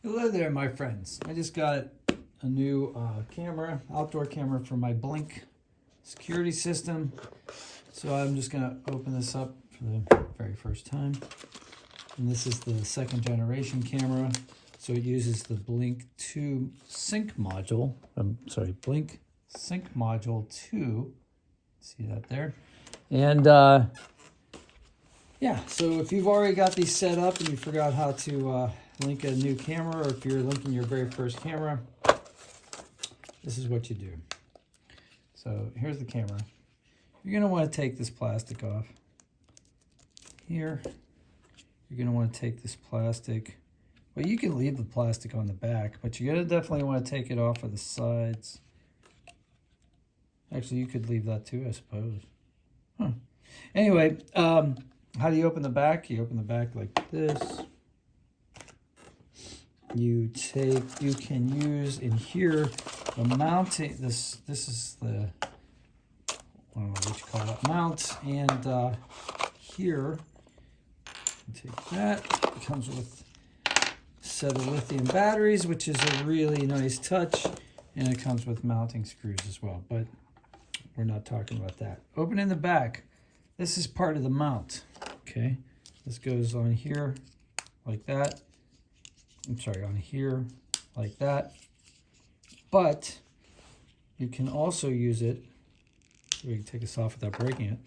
Hello there, my friends. I just got a new camera, outdoor camera for my Blink security system. So I'm just going to open this up for the very first time. And this is the second generation camera. So it uses the Blink 2 sync module. Blink sync module 2. See that there? And yeah, so if you've already got these set up and you forgot how to link a new camera, or if you're linking your very first camera, this is what you do. So here's the camera. You're going to want to take this plastic off. Here, you're going to want to take this plastic. Well, you can leave the plastic on the back, but you're going to definitely want to take it off of the sides. Actually, you could leave that too, I suppose. Huh. Anyway, how do you open the back? You open the back like this. You can use in here the mounting. This is the, I don't know what you call it, mount. And here, take that. It comes with a set of lithium batteries, which is a really nice touch. And it comes with mounting screws as well, but we're not talking about that. Open in the back. This is part of the mount. Okay, this goes on here like that. I'm sorry, on here like that. But you can also use it, we can take this off without breaking it.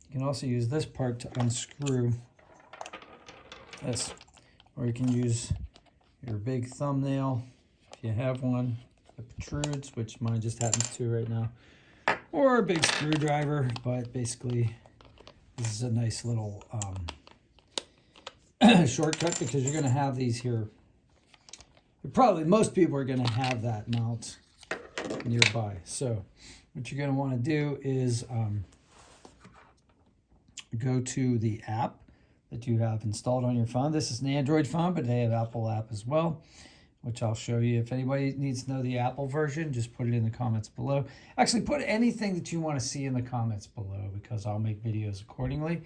You can also use this part to unscrew this. Or you can use your big thumbnail, if you have one that protrudes, which mine just happens to right now. Or a big screwdriver, but basically this is a nice little shortcut, because you're going to have these here. Probably most people are going to have that mount nearby. So what you're going to want to do is go to the app that you have installed on your phone. This is an Android phone, but they have Apple app as well, which I'll show you. If anybody needs to know the Apple version, just put it in the comments below. Actually, put anything that you want to see in the comments below, because I'll make videos accordingly.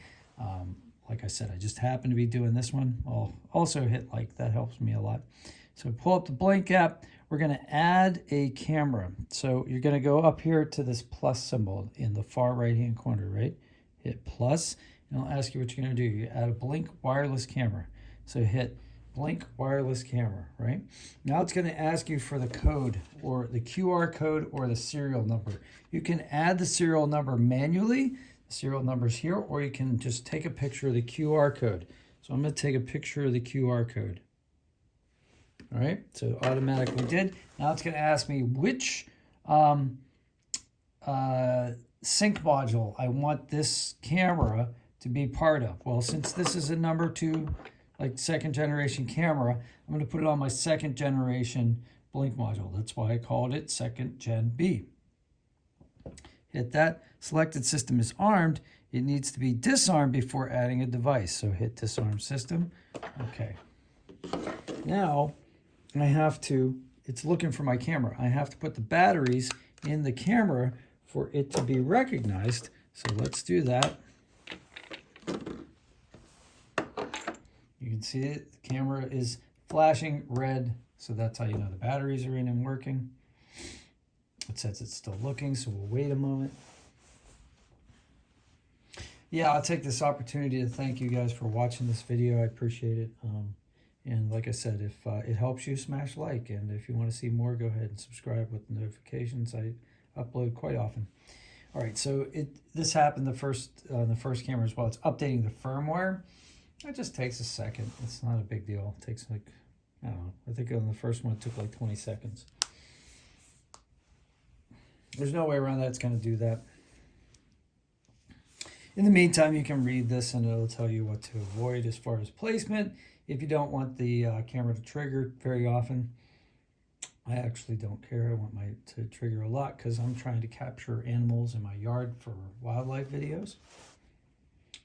Like I said, I just happen to be doing this one. I'll also hit like, that helps me a lot. So pull up the Blink app. We're going to add a camera. So you're going to go up here to this plus symbol in the far right-hand corner, right? Hit plus, and it'll ask you what you're going to do. You add a Blink wireless camera. So hit Blink wireless camera, right? Now it's going to ask you for the code, or the QR code, or the serial number. You can add the serial number manually. The serial number's here, or you can just take a picture of the QR code. So I'm going to take a picture of the QR code. All right, so automatically did. Now it's going to ask me which sync module I want this camera to be part of. Well, since this is a number 2, like second generation camera, I'm going to put it on my second generation Blink module. That's why I called it second gen B. Hit that. Selected system is armed. It needs to be disarmed before adding a device. So hit disarm system. Okay. Now I have to, it's looking for my camera. I have to put the batteries in the camera for it to be recognized. So let's do that. You can see it, the camera is flashing red. So that's how you know the batteries are in and working. It says it's still looking, so we'll wait a moment. Yeah, I'll take this opportunity to thank you guys for watching this video. I appreciate it. And like I said, if it helps you, smash like. And if you want to see more, go ahead and subscribe with notifications. I upload quite often. All right, so this happened the first camera as well. It's updating the firmware. It just takes a second. It's not a big deal. It takes like, I don't know. I think on the first one it took like 20 seconds. There's no way around that. It's going to do that. In the meantime, you can read this and it'll tell you what to avoid as far as placement. If you don't want the camera to trigger very often, I actually don't care. I want my to trigger a lot because I'm trying to capture animals in my yard for wildlife videos.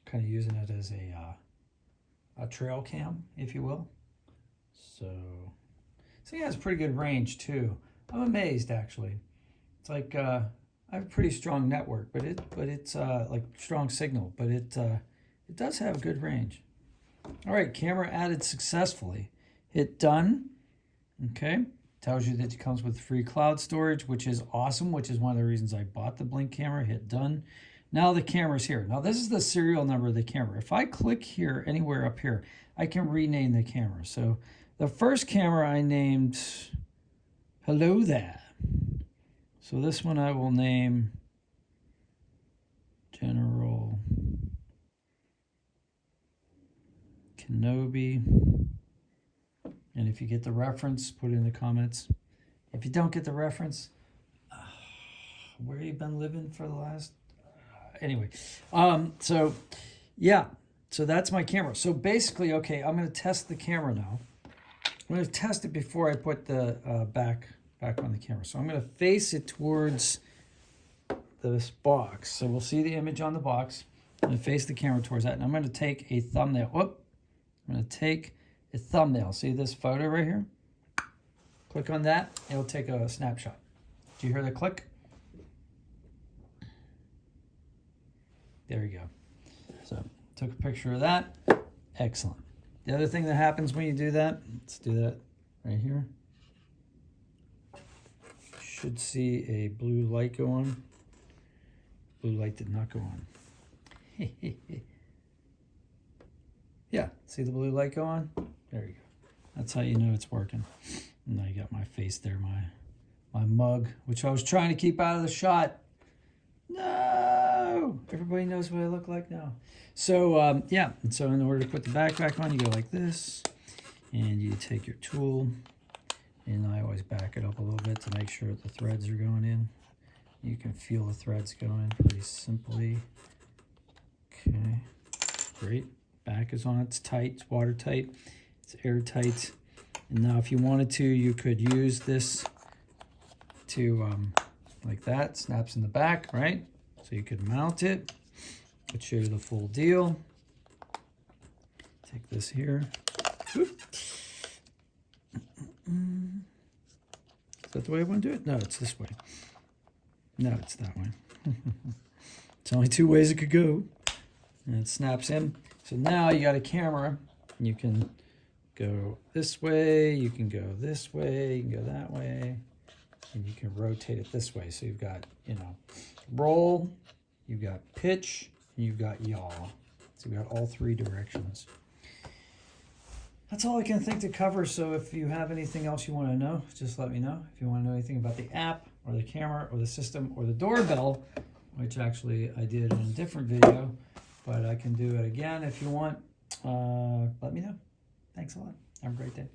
Kind of using it as a trail cam, if you will. So yeah, it's pretty good range too. I'm amazed actually. It's like I have a pretty strong network, but it's like strong signal, but it does have good range. All right, camera added successfully. Hit done. Okay, tells you that it comes with free cloud storage, which is awesome, which is one of the reasons I bought the Blink camera. Hit done. Now the camera's here. Now this is the serial number of the camera. If I click here, anywhere up here, I can rename the camera. So the first camera I named Hello There. So this one I will name General Kenobi. And if you get the reference, put it in the comments. If you don't get the reference, where you been living for the last... anyway, so yeah, so that's my camera. So basically, okay, I'm going to test the camera now. I'm going to test it before I put the back on the camera. So I'm going to face it towards this box. So we'll see the image on the box. I'm going to face the camera towards that. And I'm going to take a thumbnail. Whoop. I'm going to take a thumbnail. See this photo right here? Click on that. It'll take a snapshot. Do you hear the click? There you go. So took a picture of that. Excellent. The other thing that happens when you do that, let's do that right here. Should see a blue light go on. Blue light did not go on. Yeah, see the blue light go on? There you go. That's how you know it's working. And now you got my face there, my mug, which I was trying to keep out of the shot. No! Everybody knows what I look like now. So, yeah. And so in order to put the backpack on, you go like this. And you take your tool. And I always back it up a little bit to make sure that the threads are going in. You can feel the threads going pretty simply. Okay. Great. Back is on. It's tight. It's watertight. It's airtight. And now if you wanted to, you could use this to, like that. Snaps in the back, right? So you could mount it. Could show you the full deal. Take this here. Oop. Is that the way I want to do it? No, it's this way. No, it's that way. It's only two ways it could go. And it snaps in. So now you got a camera. You can go this way. You can go this way. You can go that way. And you can rotate it this way. So you've got, you know, roll, you've got pitch, and you've got yaw. So you've got all three directions. That's all I can think to cover. So if you have anything else you want to know, just let me know. If you want to know anything about the app or the camera or the system or the doorbell, which actually I did in a different video, but I can do it again if you want, let me know. Thanks a lot. Have a great day.